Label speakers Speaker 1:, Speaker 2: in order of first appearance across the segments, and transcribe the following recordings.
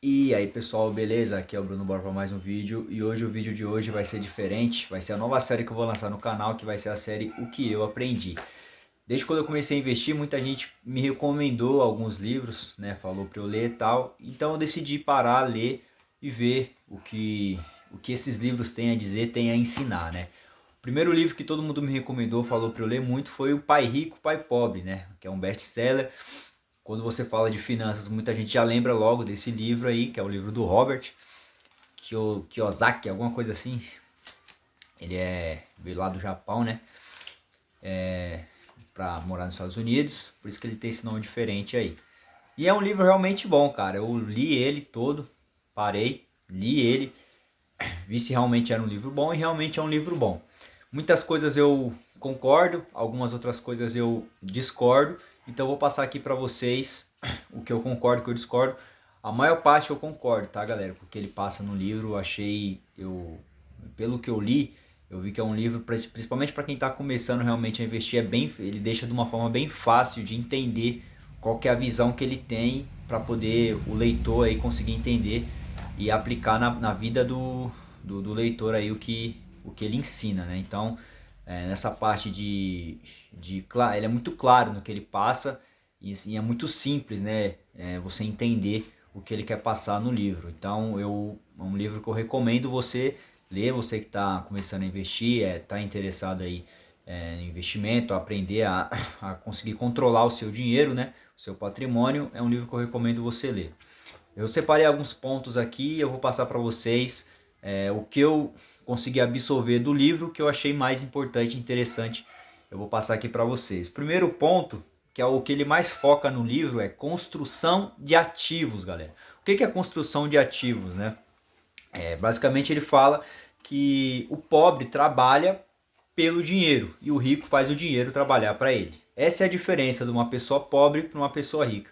Speaker 1: E aí pessoal, beleza? Aqui é o Bruno, bora para mais um vídeo. E hoje o vídeo de hoje vai ser diferente. Vai ser a nova série que eu vou lançar no canal, que vai ser a série O Que Eu Aprendi. Desde quando eu comecei a investir, muita gente me recomendou alguns livros, né? Falou para eu ler e tal. Então eu decidi parar, ler e ver o que esses livros têm a dizer, têm a ensinar, né? O primeiro livro que todo mundo me recomendou, falou para eu ler muito, foi o Pai Rico, Pai Pobre, né? Que é um best-seller. Quando você fala de finanças, muita gente já lembra logo desse livro aí, que é o livro do Robert Kiyosaki, alguma coisa assim. Ele veio lá do Japão, né? Pra morar nos Estados Unidos, por isso que ele tem esse nome diferente aí. E é um livro realmente bom, cara. Eu li ele todo, parei, li ele, vi se realmente era um livro bom e realmente é um livro bom. Muitas coisas eu concordo, algumas outras coisas eu discordo. Então eu vou passar aqui para vocês o que eu concordo, o que eu discordo. A maior parte eu concordo, tá, galera? Porque ele passa no livro, pelo que eu li, eu vi que é um livro principalmente para quem está começando realmente a investir, ele deixa de uma forma bem fácil de entender qual que é a visão que ele tem para poder o leitor aí conseguir entender e aplicar na vida do leitor aí o que ele ensina, né? Então, nessa parte ele é muito claro no que ele passa e assim, é muito simples, né? Você entender o que ele quer passar no livro. Então, é um livro que eu recomendo você ler, você que está começando a investir, está interessado aí em investimento, aprender a conseguir controlar o seu dinheiro, né? O seu patrimônio, é um livro que eu recomendo você ler. Eu separei alguns pontos aqui, eu vou passar para vocês o que eu consegui absorver do livro, que eu achei mais importante e interessante. Eu vou passar aqui para vocês. O primeiro ponto, que é o que ele mais foca no livro, é construção de ativos, galera. O que é construção de ativos, né? Basicamente ele fala que o pobre trabalha pelo dinheiro e o rico faz o dinheiro trabalhar para ele. Essa é a diferença de uma pessoa pobre para uma pessoa rica.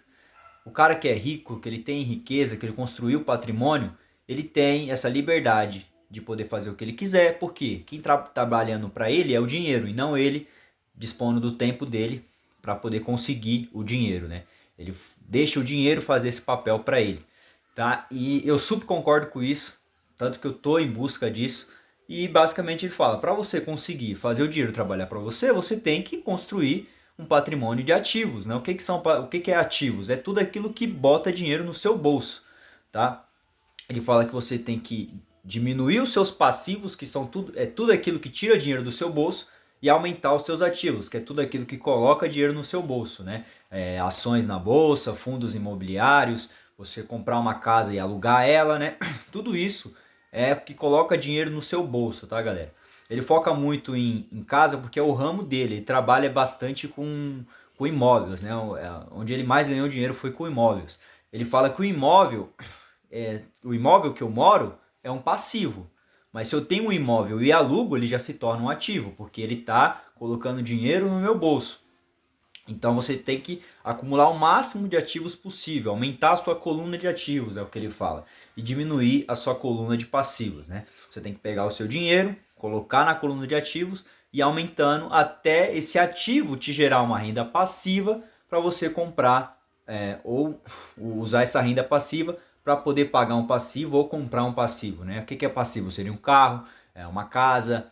Speaker 1: O cara que é rico, que ele tem riqueza, que ele construiu patrimônio, ele tem essa liberdade de poder fazer o que ele quiser, porque quem está trabalhando para ele é o dinheiro e não ele dispondo do tempo dele para poder conseguir o dinheiro, né? Ele deixa o dinheiro fazer esse papel para ele, tá? E eu super concordo com isso, tanto que eu tô em busca disso. E basicamente ele fala, para você conseguir fazer o dinheiro trabalhar para você, você tem que construir um patrimônio de ativos, né? O que é ativos? É tudo aquilo que bota dinheiro no seu bolso, tá? Ele fala que você tem que diminuir os seus passivos, que são tudo aquilo que tira dinheiro do seu bolso, e aumentar os seus ativos, que é tudo aquilo que coloca dinheiro no seu bolso, né? Ações na bolsa, fundos imobiliários, você comprar uma casa e alugar ela, né? Tudo isso é o que coloca dinheiro no seu bolso, tá, galera? Ele foca muito em casa porque é o ramo dele, ele trabalha bastante com imóveis, né? Onde ele mais ganhou dinheiro foi com imóveis. Ele fala que o imóvel que eu moro é um passivo. Mas se eu tenho um imóvel e alugo, ele já se torna um ativo, porque ele está colocando dinheiro no meu bolso. Então você tem que acumular o máximo de ativos possível, aumentar a sua coluna de ativos, é o que ele fala, e diminuir a sua coluna de passivos, né? Você tem que pegar o seu dinheiro, colocar na coluna de ativos e aumentando até esse ativo te gerar uma renda passiva para você comprar ou usar essa renda passiva para poder pagar um passivo ou comprar um passivo, né? O que é passivo? Seria um carro, uma casa,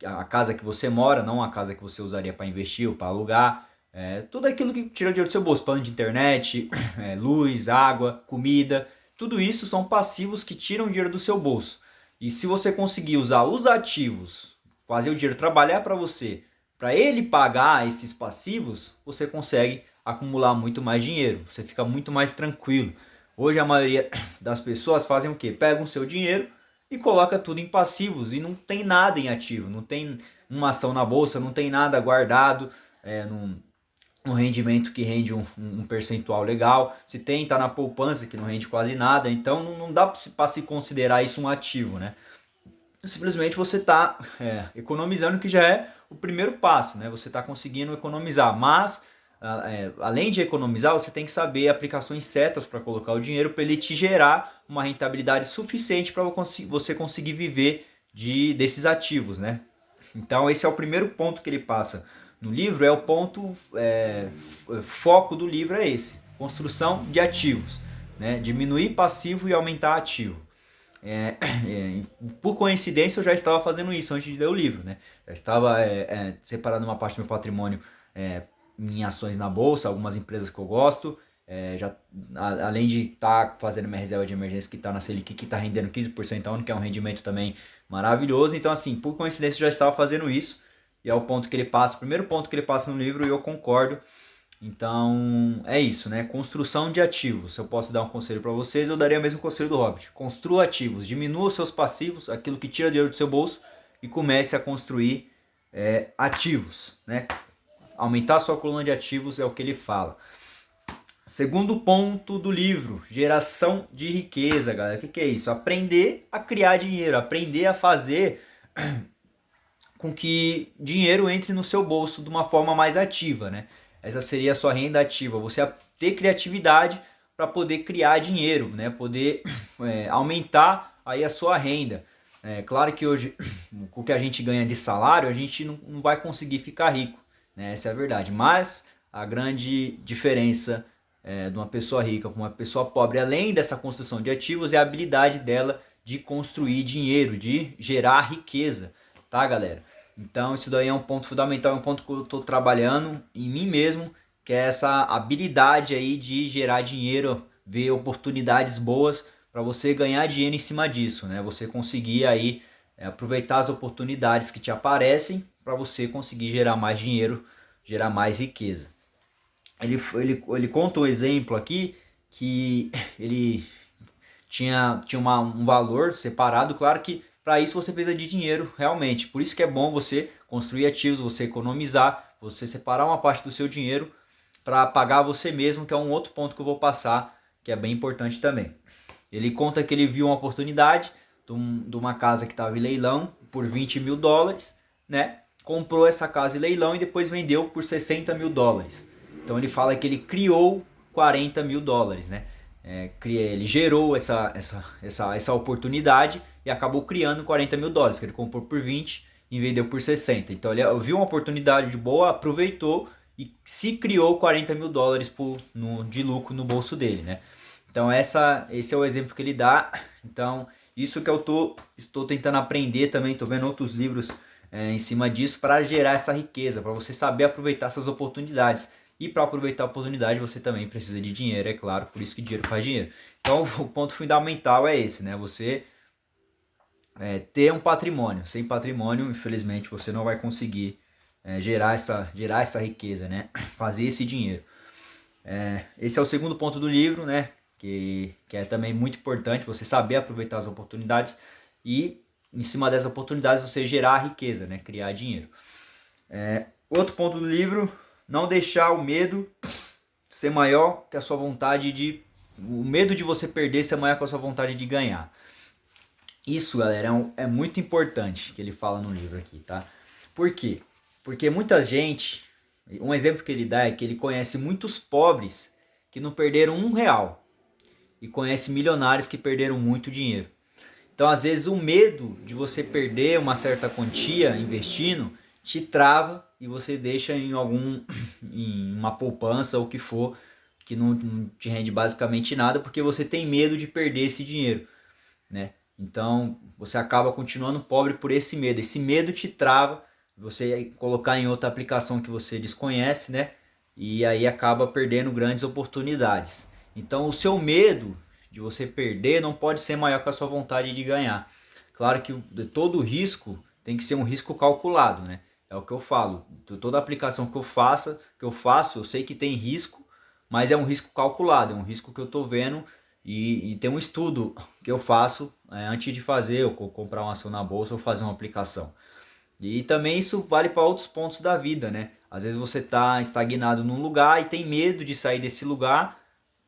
Speaker 1: a casa que você mora, não a casa que você usaria para investir ou para alugar. Tudo aquilo que tira dinheiro do seu bolso, plano de internet, luz, água, comida, tudo isso são passivos que tiram dinheiro do seu bolso. E se você conseguir usar os ativos, fazer o dinheiro trabalhar para ele pagar esses passivos, você consegue acumular muito mais dinheiro, você fica muito mais tranquilo. Hoje a maioria das pessoas fazem o quê? Pegam o seu dinheiro e coloca tudo em passivos e não tem nada em ativo, não tem uma ação na bolsa, não tem nada guardado, um rendimento que rende um percentual legal. Se tem, tá na poupança que não rende quase nada, então não dá para se considerar isso um ativo, né? Simplesmente você está economizando, que já é o primeiro passo, né? Você está conseguindo economizar, mas além de economizar, você tem que saber aplicações certas para colocar o dinheiro para ele te gerar uma rentabilidade suficiente para você conseguir viver desses ativos, né? Então esse é o primeiro ponto que ele passa no livro, é o ponto foco do livro é esse, construção de ativos. né? Diminuir passivo e aumentar ativo. Por coincidência, eu já estava fazendo isso antes de ler o livro, né? Já estava separando uma parte do meu patrimônio em ações na bolsa, algumas empresas que eu gosto, além de estar fazendo minha reserva de emergência que está na Selic, que está rendendo 15% ao ano, que é um rendimento também maravilhoso. Então, assim, por coincidência, eu já estava fazendo isso, e é o ponto que ele passa, o primeiro ponto que ele passa no livro, e eu concordo. Então, é isso, né? Construção de ativos. Se eu posso dar um conselho para vocês, eu daria o mesmo conselho do Hobbit. Construa ativos, diminua os seus passivos, aquilo que tira dinheiro do seu bolso, e comece a construir ativos, né? Aumentar a sua coluna de ativos é o que ele fala. Segundo ponto do livro, geração de riqueza, galera. O que é isso? Aprender a criar dinheiro, aprender a fazer com que dinheiro entre no seu bolso de uma forma mais ativa, né? Essa seria a sua renda ativa, você ter criatividade para poder criar dinheiro, né? Poder aumentar aí a sua renda. Claro que hoje, com o que a gente ganha de salário, a gente não vai conseguir ficar rico, né? Essa é a verdade. Mas a grande diferença de uma pessoa rica para uma pessoa pobre, além dessa construção de ativos, é a habilidade dela de construir dinheiro, de gerar riqueza, tá, galera? Então isso daí é um ponto fundamental, é um ponto que eu estou trabalhando em mim mesmo, que é essa habilidade aí de gerar dinheiro, ver oportunidades boas para você ganhar dinheiro em cima disso, né? Você conseguir aí aproveitar as oportunidades que te aparecem para você conseguir gerar mais dinheiro, gerar mais riqueza. Ele conta um exemplo aqui que ele tinha um valor separado, claro que para isso você precisa de dinheiro realmente. Por isso que é bom você construir ativos, você economizar, você separar uma parte do seu dinheiro para pagar você mesmo, que é um outro ponto que eu vou passar, que é bem importante também. Ele conta que ele viu uma oportunidade de uma casa que estava em leilão por 20 mil dólares, né? Comprou essa casa em leilão e depois vendeu por 60 mil dólares. Então ele fala que ele criou 40 mil dólares, né? Ele gerou essa oportunidade e acabou criando 40 mil dólares, que ele comprou por 20 e vendeu por 60. Então ele viu uma oportunidade boa, aproveitou e se criou 40 mil dólares de lucro no bolso dele, né? Então esse é o exemplo que ele dá. Então isso que eu estou tentando aprender também, estou vendo outros livros em cima disso para gerar essa riqueza, para você saber aproveitar essas oportunidades. E para aproveitar a oportunidade você também precisa de dinheiro, é claro, por isso que dinheiro faz dinheiro. Então o ponto fundamental é esse, né? Você ter um patrimônio. Sem patrimônio, infelizmente, você não vai conseguir gerar essa riqueza, né? Fazer esse dinheiro. Esse é o segundo ponto do livro, né? Que é também muito importante, você saber aproveitar as oportunidades e em cima dessas oportunidades você gerar riqueza, né? Criar dinheiro. Outro ponto do livro: não deixar o medo ser maior que a sua vontade de... O medo de você perder ser maior que a sua vontade de ganhar. Isso, galera, é muito importante que ele fala no livro aqui, tá? Por quê? Porque muita gente... Um exemplo que ele dá é que ele conhece muitos pobres que não perderam R$1. E conhece milionários que perderam muito dinheiro. Então, às vezes, o medo de você perder uma certa quantia investindo te trava e você deixa em uma poupança ou o que for, que não te rende basicamente nada, porque você tem medo de perder esse dinheiro, né? Então você acaba continuando pobre por esse medo. Esse medo te trava, você colocar em outra aplicação que você desconhece, né? E aí acaba perdendo grandes oportunidades. Então o seu medo de você perder não pode ser maior que a sua vontade de ganhar. Claro que todo risco tem que ser um risco calculado, né? É o que eu falo. Toda aplicação que eu faço, eu sei que tem risco, mas é um risco calculado, é um risco que eu estou vendo e tem um estudo que eu faço antes de fazer, ou comprar uma ação na bolsa ou fazer uma aplicação. E também isso vale para outros pontos da vida, né? Às vezes você está estagnado num lugar e tem medo de sair desse lugar,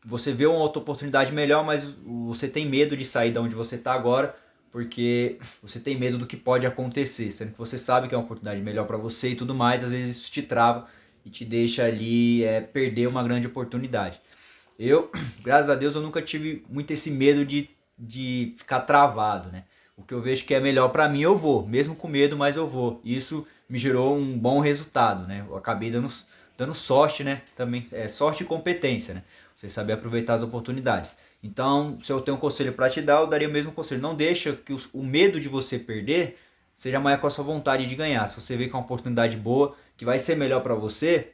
Speaker 1: você vê uma outra oportunidade melhor, mas você tem medo de sair de onde você está agora, porque você tem medo do que pode acontecer, sendo que você sabe que é uma oportunidade melhor para você e tudo mais. Às vezes isso te trava e te deixa ali perder uma grande oportunidade. Eu, graças a Deus, eu nunca tive muito esse medo de ficar travado, né? O que eu vejo que é melhor para mim, eu vou, mesmo com medo, mas eu vou. Isso me gerou um bom resultado, né? Eu acabei dando sorte, né? Também sorte e competência, né? Você saber aproveitar as oportunidades. Então, se eu tenho um conselho para te dar, eu daria o mesmo conselho. Não deixa que o medo de você perder seja maior com a sua vontade de ganhar. Se você vê que é uma oportunidade boa, que vai ser melhor para você,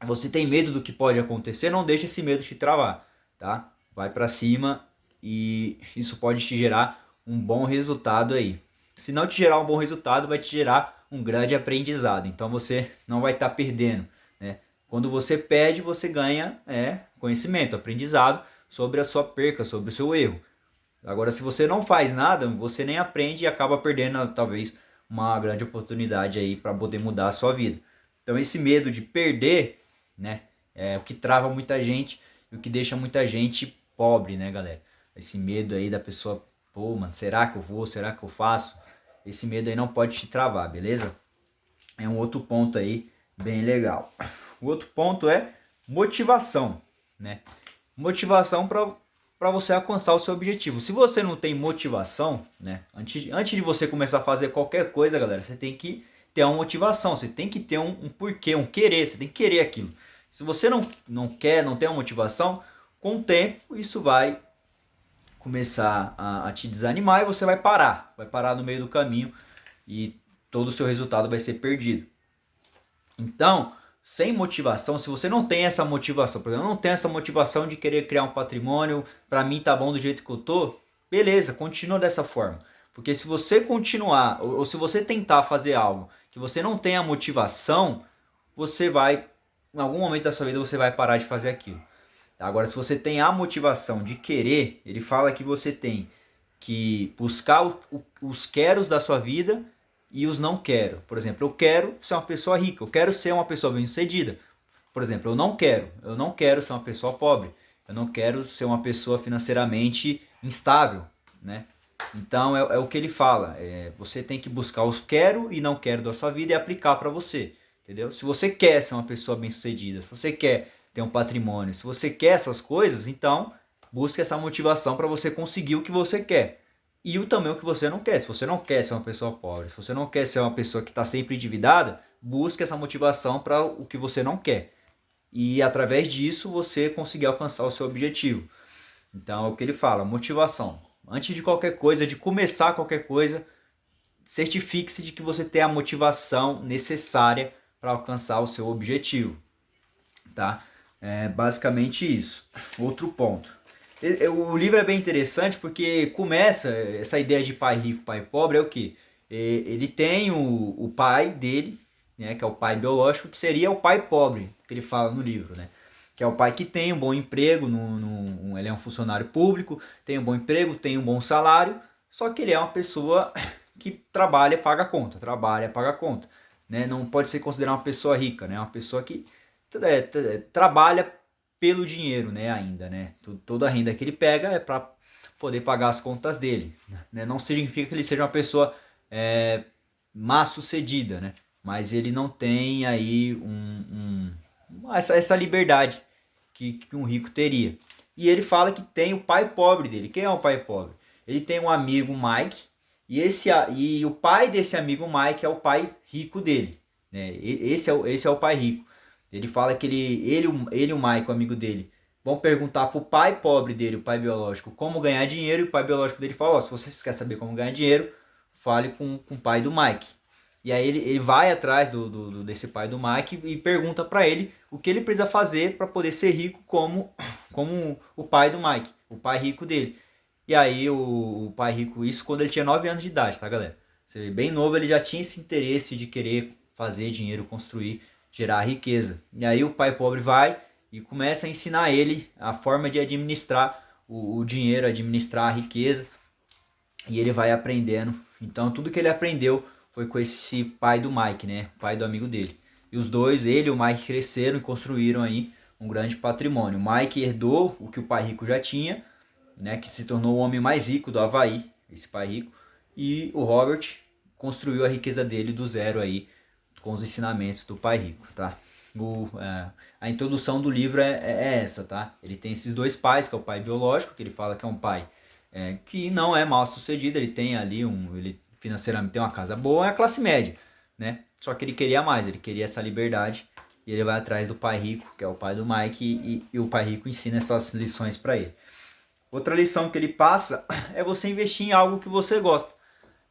Speaker 1: você tem medo do que pode acontecer, não deixe esse medo te travar, tá? Vai para cima e isso pode te gerar um bom resultado aí. Se não te gerar um bom resultado, vai te gerar um grande aprendizado. Então você não vai estar perdendo, né? Quando você perde, você ganha conhecimento, aprendizado sobre a sua perca, sobre o seu erro. Agora, se você não faz nada, você nem aprende e acaba perdendo talvez uma grande oportunidade aí para poder mudar a sua vida. Então, esse medo de perder, né, é o que trava muita gente e o que deixa muita gente pobre, né, galera? Esse medo aí da pessoa, pô, mano, será que eu vou? Será que eu faço? Esse medo aí não pode te travar, beleza? É um outro ponto aí bem legal. O outro ponto é motivação, né? Motivação para você alcançar o seu objetivo. Se você não tem motivação, né? Antes de você começar a fazer qualquer coisa, galera, você tem que ter uma motivação, você tem que ter um porquê, um querer, você tem que querer aquilo. Se você não quer, não tem uma motivação, com o tempo isso vai começar a te desanimar e você vai parar no meio do caminho e todo o seu resultado vai ser perdido. Então, sem motivação, se você não tem essa motivação, por exemplo, eu não tenho essa motivação de querer criar um patrimônio, para mim tá bom do jeito que eu tô, beleza, continua dessa forma. Porque se você continuar, ou se você tentar fazer algo que você não tem a motivação, você vai, em algum momento da sua vida, você vai parar de fazer aquilo. Agora, se você tem a motivação de querer, ele fala que você tem que buscar os queros da sua vida e os não quero. Por exemplo, eu quero ser uma pessoa rica, eu quero ser uma pessoa bem-sucedida. Por exemplo, eu não quero ser uma pessoa pobre, eu não quero ser uma pessoa financeiramente instável, né? Então é o que ele fala, você tem que buscar os quero e não quero da sua vida e aplicar para você, entendeu? Se você quer ser uma pessoa bem-sucedida, se você quer ter um patrimônio, se você quer essas coisas, então busque essa motivação para você conseguir o que você quer. E também o que você não quer. Se você não quer ser uma pessoa pobre, se você não quer ser uma pessoa que está sempre endividada, busque essa motivação para o que você não quer. E através disso você conseguir alcançar o seu objetivo. Então é o que ele fala, motivação. Antes de qualquer coisa, de começar qualquer coisa, certifique-se de que você tem a motivação necessária para alcançar o seu objetivo. Tá? É basicamente isso. Outro ponto. O livro é bem interessante porque começa essa ideia de pai rico, pai pobre, é o que? Ele tem o pai dele, né, que é o pai biológico, que seria o pai pobre, que ele fala no livro, né? Que é o pai que tem um bom emprego, ele é um funcionário público, tem um bom emprego, tem um bom salário, só que ele é uma pessoa que trabalha e paga a conta, né? Não pode ser considerado uma pessoa rica, né? Uma pessoa que trabalha pelo dinheiro, né, ainda, né? Toda a renda que ele pega é para poder pagar as contas dele, né? Não significa que ele seja uma pessoa má sucedida, né? Mas ele não tem aí essa liberdade que um rico teria. E ele fala que tem o pai pobre dele. Quem é o pai pobre? Ele tem um amigo, Mike, e o pai desse amigo Mike é o pai rico dele, né? Esse é o pai rico. Ele fala que ele e o Mike, o amigo dele, vão perguntar pro pai pobre dele, o pai biológico, como ganhar dinheiro. E o pai biológico dele fala, se você quer saber como ganhar dinheiro, fale com o pai do Mike. E aí ele vai atrás desse pai do Mike e pergunta para ele o que ele precisa fazer para poder ser rico como o pai do Mike, o pai rico dele. E aí o pai rico, isso quando ele tinha 9 anos de idade, tá, galera? Você vê, bem novo, ele já tinha esse interesse de querer fazer dinheiro, construir, gerar riqueza. E aí o pai pobre vai e começa a ensinar ele a forma de administrar o dinheiro, administrar a riqueza. E ele vai aprendendo. Então tudo que ele aprendeu foi com esse pai do Mike, né? Pai do amigo dele. E os dois, ele e o Mike, cresceram e construíram aí um grande patrimônio. O Mike herdou o que o pai rico já tinha, né? Que se tornou o homem mais rico do Havaí, esse pai rico. E o Robert construiu a riqueza dele do zero aí, com os ensinamentos do pai rico, tá? A introdução do livro é essa, tá? Ele tem esses dois pais, que é o pai biológico, que ele fala que é um pai que não é mal sucedido, ele tem ali ele financeiramente tem uma casa boa, é a classe média, né? Só que ele queria mais, ele queria essa liberdade e ele vai atrás do pai rico, que é o pai do Mike, e o pai rico ensina essas lições para ele. Outra lição que ele passa é você investir em algo que você gosta.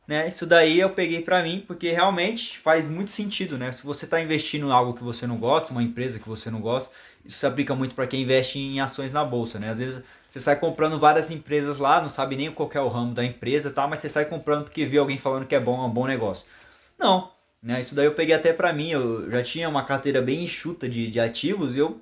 Speaker 1: Né? Isso daí eu peguei para mim porque realmente faz muito sentido, né? Se você está investindo em algo que você não gosta, uma empresa que você não gosta, isso se aplica muito para quem investe em ações na bolsa, né? Às vezes você sai comprando várias empresas lá, não sabe nem qual é o ramo da empresa, tá? Mas você sai comprando porque viu alguém falando que é um bom negócio. Não, né? Isso daí eu peguei até para mim. Eu já tinha uma carteira bem enxuta de ativos, e eu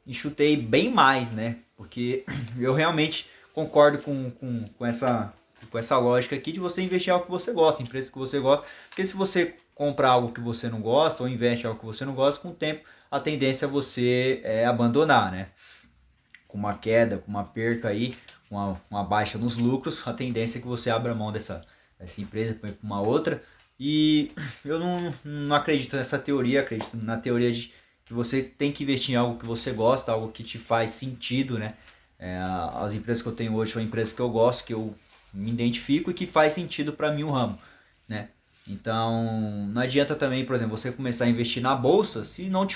Speaker 1: enxutei bem mais, né? Porque eu realmente concordo com essa lógica aqui de você investir em algo que você gosta, em empresas que você gosta. Porque se você compra algo que você não gosta ou investe em algo que você não gosta, com o tempo a tendência é você abandonar, né? Com uma queda, com uma perca aí, uma baixa nos lucros, a tendência é que você abra mão dessa empresa para uma outra. E eu não acredito nessa teoria, acredito na teoria de que você tem que investir em algo que você gosta, algo que te faz sentido, né? As empresas que eu tenho hoje são empresas que eu gosto, que eu me identifico e que faz sentido para mim o ramo, né? Então, não adianta também, por exemplo, você começar a investir na bolsa se não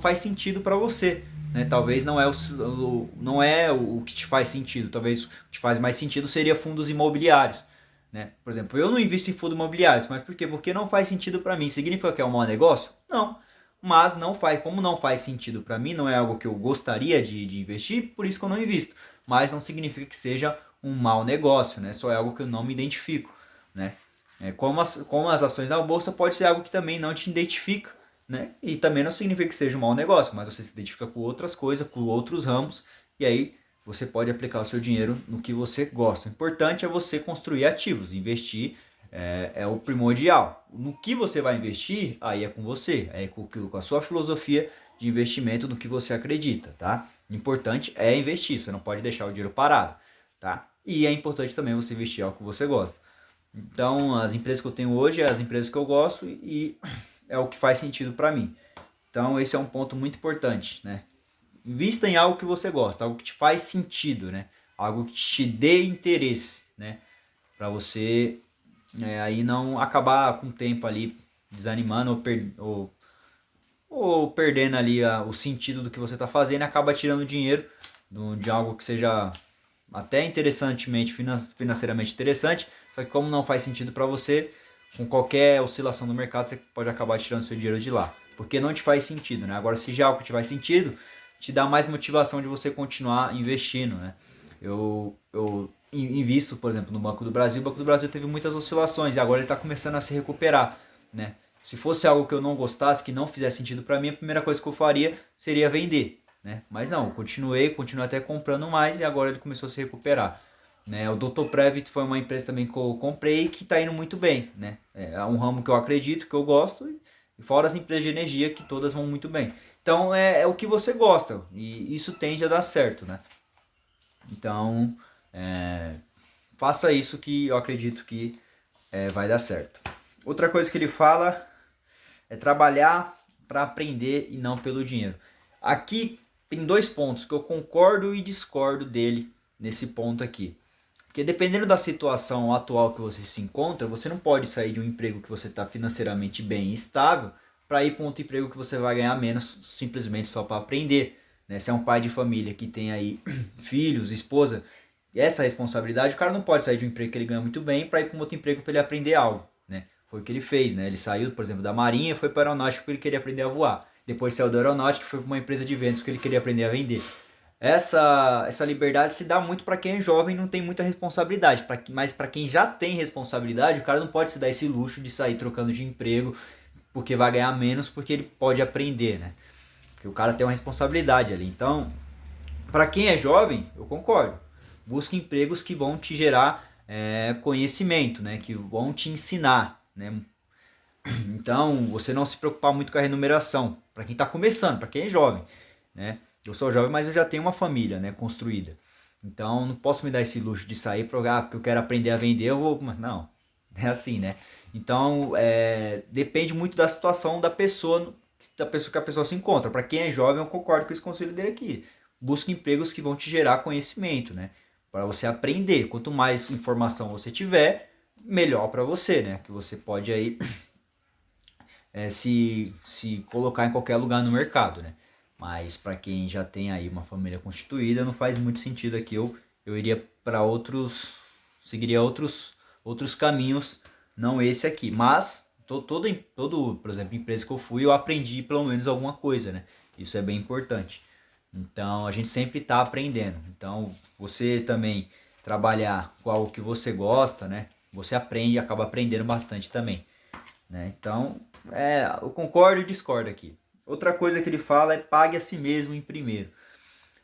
Speaker 1: faz sentido para você, né? Talvez não é o que te faz sentido, talvez o que te faz mais sentido seria fundos imobiliários, né? Por exemplo, eu não invisto em fundos imobiliários, mas por quê? Porque não faz sentido para mim. Significa que é um mau negócio? Não. Mas não faz, como não faz sentido para mim, não é algo que eu gostaria de investir, por isso que eu não invisto. Mas não significa que seja um mau negócio, né? Só é algo que eu não me identifico, né? Como as ações da bolsa pode ser algo que também não te identifica, né? E também não significa que seja um mau negócio, mas você se identifica com outras coisas, com outros ramos, e aí você pode aplicar o seu dinheiro no que você gosta. O importante é você construir ativos, investir é o primordial. No que você vai investir, aí é com você, é com a sua filosofia de investimento, no que você acredita, tá? O importante é investir, você não pode deixar o dinheiro parado, tá? E é importante também você investir algo que você gosta. Então, as empresas que eu tenho hoje é as empresas que eu gosto e é o que faz sentido para mim. Então, esse é um ponto muito importante, né? Invista em algo que você gosta, algo que te faz sentido, né? Algo que te dê interesse, né? Para você aí não acabar com o tempo ali desanimando ou perdendo ali o sentido do que você está fazendo e acaba tirando dinheiro de algo que seja até financeiramente interessante, só que como não faz sentido para você, com qualquer oscilação do mercado você pode acabar tirando seu dinheiro de lá, porque não te faz sentido, né? Agora, se já algo te faz sentido, te dá mais motivação de você continuar investindo, né? Eu invisto, por exemplo, no Banco do Brasil. O Banco do Brasil teve muitas oscilações e agora ele está começando a se recuperar, né? Se fosse algo que eu não gostasse, que não fizesse sentido para mim, a primeira coisa que eu faria seria vender, né? Mas não, eu continuei até comprando mais e agora ele começou a se recuperar, né? O Dr. Prev foi uma empresa também que eu comprei que está indo muito bem, né? É um ramo que eu acredito, que eu gosto, e fora as empresas de energia que todas vão muito bem. Então é o que você gosta e isso tende a dar certo, né? Então faça isso que eu acredito que vai dar certo. Outra coisa que ele fala é trabalhar para aprender e não pelo dinheiro. Aqui tem dois pontos que eu concordo e discordo dele nesse ponto aqui. Porque dependendo da situação atual que você se encontra, você não pode sair de um emprego que você está financeiramente bem e estável para ir para um outro emprego que você vai ganhar menos simplesmente só para aprender. Né? Se é um pai de família que tem aí filhos, esposa, essa responsabilidade, o cara não pode sair de um emprego que ele ganha muito bem para ir para um outro emprego para ele aprender algo. Né? Foi o que ele fez, né? Ele saiu, por exemplo, da marinha e foi para a aeronáutica porque ele queria aprender a voar. Depois saiu da aeronáutica e foi para uma empresa de vendas porque ele queria aprender a vender. Essa liberdade se dá muito para quem é jovem e não tem muita responsabilidade. Mas para quem já tem responsabilidade, o cara não pode se dar esse luxo de sair trocando de emprego porque vai ganhar menos porque ele pode aprender, né? Porque o cara tem uma responsabilidade ali. Então, para quem é jovem, eu concordo. Busque empregos que vão te gerar conhecimento, né? Que vão te ensinar, né? Então, você não se preocupar muito com a remuneração. Para quem está começando, para quem é jovem, né? Eu sou jovem, mas eu já tenho uma família, né, construída. Então, não posso me dar esse luxo de sair porque eu quero aprender a vender, eu vou... Não, é assim, né? Então, depende muito da situação da pessoa que a pessoa se encontra. Para quem é jovem, eu concordo com esse conselho dele aqui. Busque empregos que vão te gerar conhecimento, né? Para você aprender. Quanto mais informação você tiver, melhor para você, né? Que você pode aí se colocar em qualquer lugar no mercado, né? Mas para quem já tem aí uma família constituída, não faz muito sentido aqui. Eu iria para seguiria outros caminhos, não esse aqui. Mas todo, por exemplo, empresa que eu fui, eu aprendi pelo menos alguma coisa, né? Isso é bem importante. Então a gente sempre está aprendendo. Então você também trabalhar com algo que você gosta, né? Você aprende, acaba aprendendo bastante também, né? Então eu concordo e discordo aqui. Outra coisa que ele fala é pague a si mesmo em primeiro.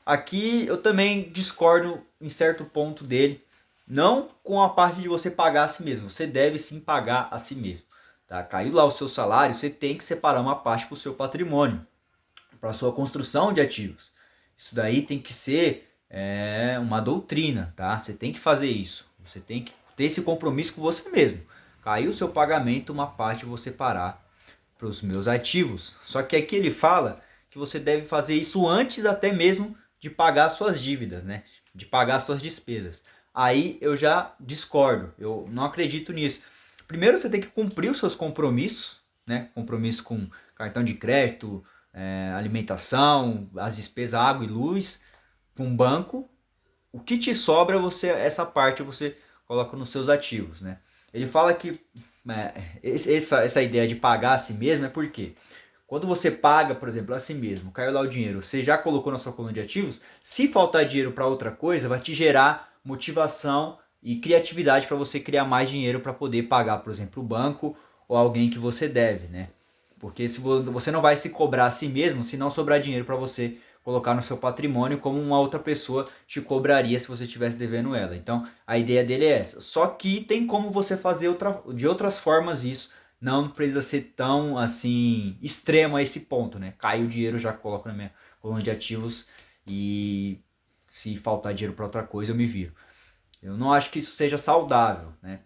Speaker 1: Aqui eu também discordo em certo ponto dele, não com a parte de você pagar a si mesmo. Você deve sim pagar a si mesmo. Tá? Caiu lá o seu salário, você tem que separar uma parte para o seu patrimônio, para a sua construção de ativos. Isso daí tem que ser uma doutrina, tá? Você tem que fazer isso. Você tem que ter esse compromisso com você mesmo. Caiu o seu pagamento, uma parte eu vou separar para os meus ativos. Só que aqui ele fala que você deve fazer isso antes até mesmo de pagar suas dívidas, né? De pagar suas despesas. Aí eu já discordo, eu não acredito nisso. Primeiro você tem que cumprir os seus compromissos, né? Compromisso com cartão de crédito, alimentação, as despesas, água e luz, com banco. O que te sobra, essa parte você coloca nos seus ativos, né? Ele fala que essa ideia de pagar a si mesmo é porque quando você paga, por exemplo, a si mesmo, caiu lá o dinheiro, você já colocou na sua coluna de ativos, se faltar dinheiro para outra coisa, vai te gerar motivação e criatividade para você criar mais dinheiro para poder pagar, por exemplo, o banco ou alguém que você deve, né? Porque se você não vai se cobrar a si mesmo se não sobrar dinheiro para você colocar no seu patrimônio como uma outra pessoa te cobraria se você estivesse devendo ela. Então, a ideia dele é essa. Só que tem como você fazer de outras formas isso. Não precisa ser tão assim extremo a esse ponto, né? Cai o dinheiro, já coloco na minha coluna de ativos e se faltar dinheiro para outra coisa eu me viro. Eu não acho que isso seja saudável, né?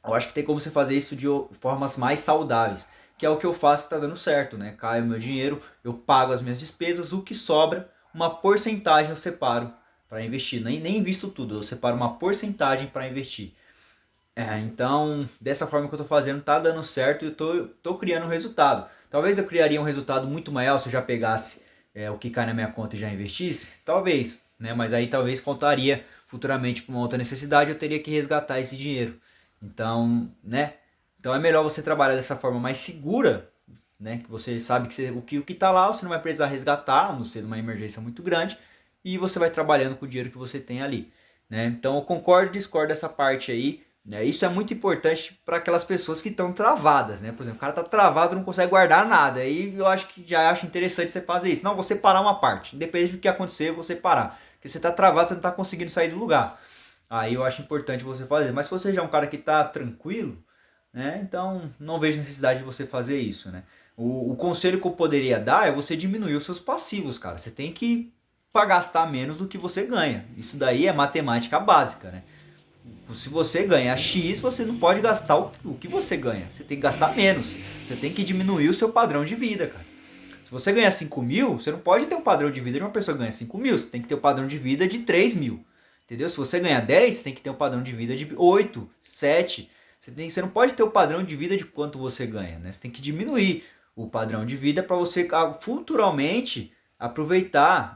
Speaker 1: Eu acho que tem como você fazer isso de formas mais saudáveis, que é o que eu faço e está dando certo, né? Cai o meu dinheiro, eu pago as minhas despesas, o que sobra, uma porcentagem eu separo para investir. Nem invisto tudo, eu separo uma porcentagem para investir. Então, dessa forma que eu estou fazendo, tá dando certo e eu tô criando um resultado. Talvez eu criaria um resultado muito maior se eu já pegasse o que cai na minha conta e já investisse. Talvez, né? Mas aí talvez faltaria futuramente para uma outra necessidade, eu teria que resgatar esse dinheiro. Então, né? Então é melhor você trabalhar dessa forma mais segura, né? Que você sabe que o que está lá você não vai precisar resgatar, a não ser uma emergência muito grande, e você vai trabalhando com o dinheiro que você tem ali, né? Então eu concordo e discordo dessa parte aí. Isso é muito importante para aquelas pessoas que estão travadas, né? Por exemplo, o cara está travado, não consegue guardar nada. Aí eu acho que já acho interessante você fazer isso. Não, você parar uma parte. Independente do que acontecer, você parar. Porque você está travado, você não está conseguindo sair do lugar. Aí eu acho importante você fazer. Mas se você já é um cara que está tranquilo, né? Então não vejo necessidade de você fazer isso, né? O conselho que eu poderia dar é você diminuir os seus passivos, cara. Você tem que para gastar menos do que você ganha. Isso daí é matemática básica, né? Se você ganha X, você não pode gastar o que você ganha. Você tem que gastar menos. Você tem que diminuir o seu padrão de vida, cara. Se você ganha 5 mil, você não pode ter um padrão de vida de uma pessoa que ganha 5 mil. Você tem que ter um padrão de vida de 3 mil. Entendeu? Se você ganha 10, você tem que ter um padrão de vida de 8, 7. Você não pode ter o padrão de vida de quanto você ganha, né? Você tem que diminuir o padrão de vida para você futuramente aproveitar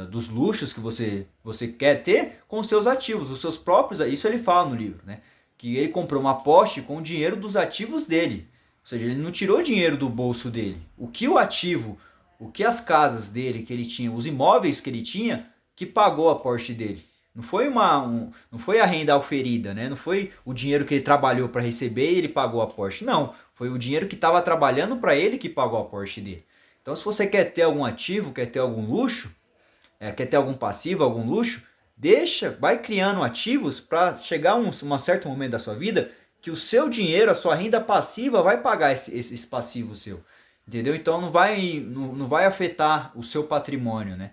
Speaker 1: dos luxos que você quer ter com os seus ativos, os seus próprios. Isso ele fala no livro, né? Que ele comprou uma Porsche com o dinheiro dos ativos dele. Ou seja, ele não tirou dinheiro do bolso dele. O que o ativo, o que as casas dele que ele tinha, os imóveis que ele tinha, que pagou a Porsche dele. Não foi não foi a renda oferida, né? Não foi o dinheiro que ele trabalhou para receber e ele pagou a Porsche. Não, foi o dinheiro que estava trabalhando para ele que pagou a Porsche dele. Então, se você quer ter algum ativo, quer ter algum luxo, quer ter algum passivo, algum luxo, vai criando ativos para chegar um certo momento da sua vida que o seu dinheiro, a sua renda passiva vai pagar esse passivo seu. Entendeu? Então não vai afetar o seu patrimônio, né?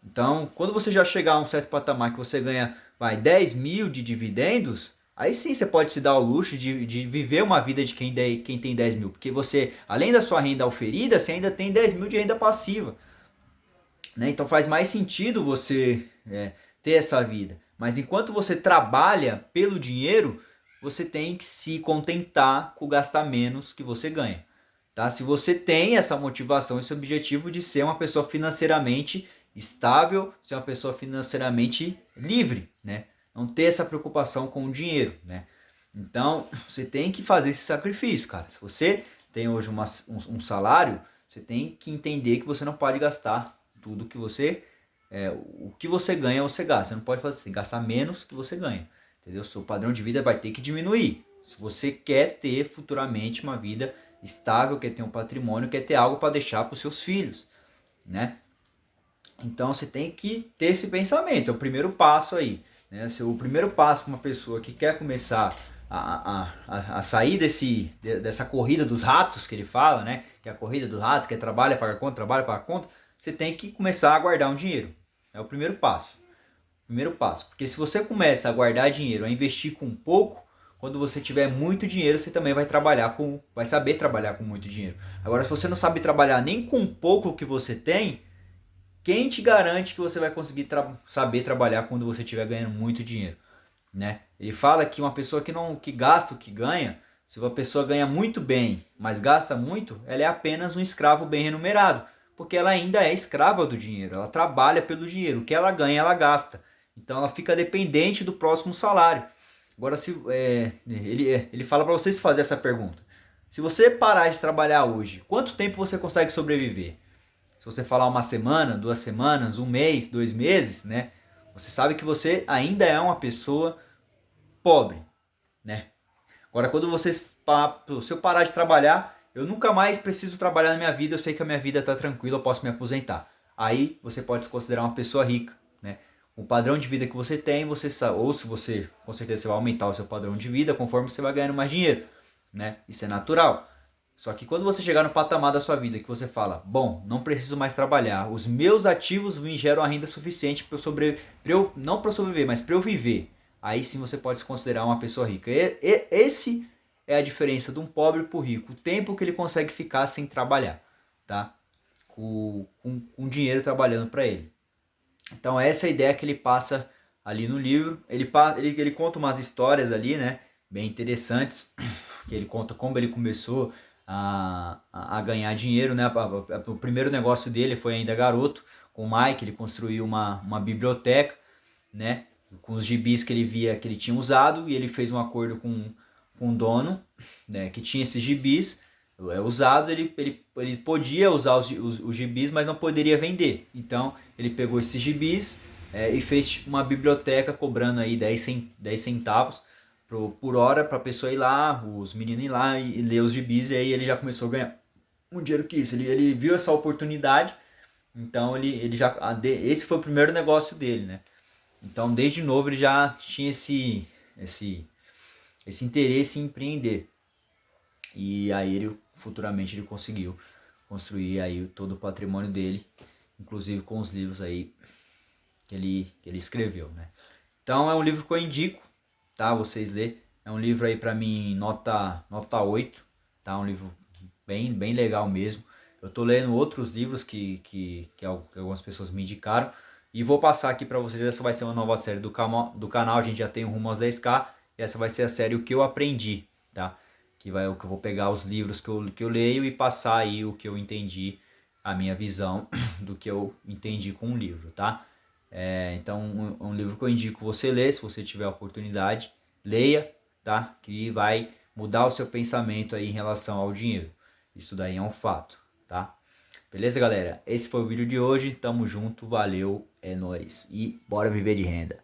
Speaker 1: Então, quando você já chegar a um certo patamar que você ganha 10 mil de dividendos, aí sim você pode se dar o luxo de viver uma vida de quem tem 10 mil. Porque você, além da sua renda oferida, você ainda tem 10 mil de renda passiva. Né? Então faz mais sentido você ter essa vida. Mas enquanto você trabalha pelo dinheiro, você tem que se contentar com gastar menos que você ganha. Tá? Se você tem essa motivação, esse objetivo de ser uma pessoa financeiramente estável, ser uma pessoa financeiramente livre, né? Não ter essa preocupação com o dinheiro, né? Então, você tem que fazer esse sacrifício, cara. Se você tem hoje um salário, você tem que entender que você não pode gastar tudo que você... o que você ganha, você gasta. Você não pode fazer assim, gastar menos que você ganha. Entendeu? Seu padrão de vida vai ter que diminuir. Se você quer ter futuramente uma vida estável, quer ter um patrimônio, quer ter algo para deixar para os seus filhos, né? Então você tem que ter esse pensamento, é o primeiro passo aí, né? O primeiro passo para uma pessoa que quer começar a sair dessa corrida dos ratos que ele fala, né? Que é a corrida do rato, que é trabalha, paga conta, você tem que começar a guardar um dinheiro. É o primeiro passo. Primeiro passo, porque se você começa a guardar dinheiro, a investir com pouco, quando você tiver muito dinheiro, você também vai saber trabalhar com muito dinheiro. Agora, se você não sabe trabalhar nem com pouco que você tem, quem te garante que você vai conseguir saber trabalhar quando você estiver ganhando muito dinheiro, né? Ele fala que uma pessoa que gasta o que ganha, se uma pessoa ganha muito bem, mas gasta muito, ela é apenas um escravo bem remunerado, porque ela ainda é escrava do dinheiro, ela trabalha pelo dinheiro, o que ela ganha, ela gasta. Então ela fica dependente do próximo salário. Agora, ele fala para vocês fazer essa pergunta. Se você parar de trabalhar hoje, quanto tempo você consegue sobreviver? Se você falar uma semana, 2 semanas, um mês, 2 meses, né? Você sabe que você ainda é uma pessoa pobre, né? Agora, se eu parar de trabalhar, eu nunca mais preciso trabalhar na minha vida, eu sei que a minha vida está tranquila, eu posso me aposentar. Aí você pode se considerar uma pessoa rica, né? O padrão de vida que você tem, ou se você, com certeza você vai aumentar o seu padrão de vida conforme você vai ganhando mais dinheiro, né? Isso é natural. Só que quando você chegar no patamar da sua vida que você fala, bom, não preciso mais trabalhar, os meus ativos me geram a renda suficiente para não para sobreviver, mas para eu viver. Aí sim você pode se considerar uma pessoa rica. Esse é a diferença de um pobre para o rico, o tempo que ele consegue ficar sem trabalhar, tá? Com dinheiro trabalhando para ele. Então essa é a ideia que ele passa ali no livro. Ele conta umas histórias ali, né? Bem interessantes, que ele conta como ele começou a ganhar dinheiro, né? O primeiro negócio dele foi ainda garoto, com o Mike, ele construiu uma biblioteca, né? Com os gibis que ele via que ele tinha usado, e ele fez um acordo com o dono, né? Que tinha esses gibis usados, ele podia usar os gibis, mas não poderia vender. Então ele pegou esses gibis e fez uma biblioteca cobrando aí 10 centavos por hora para a pessoa ir lá, os meninos ir lá e ler os gibis, e aí ele já começou a ganhar um dinheiro que isso. Ele viu essa oportunidade, então esse foi o primeiro negócio dele, né? Então desde novo ele já tinha esse interesse em empreender. E aí futuramente ele conseguiu construir aí todo o patrimônio dele, inclusive com os livros aí que ele escreveu, né? Então é um livro que eu indico, tá? Vocês lê. É um livro aí para mim nota 8, tá? Um livro bem legal mesmo. Eu tô lendo outros livros que algumas pessoas me indicaram e vou passar aqui para vocês. Essa vai ser uma nova série do canal, a gente já tem o Rumo aos 10K, e essa vai ser a série O que eu aprendi, tá? Que eu vou pegar os livros que eu leio e passar aí o que eu entendi, a minha visão do que eu entendi com o livro, tá? Então, um livro que eu indico você ler, se você tiver a oportunidade, leia, tá? Que vai mudar o seu pensamento aí em relação ao dinheiro. Isso daí é um fato, tá? Beleza, galera? Esse foi o vídeo de hoje. Tamo junto, valeu, é nóis. E bora viver de renda.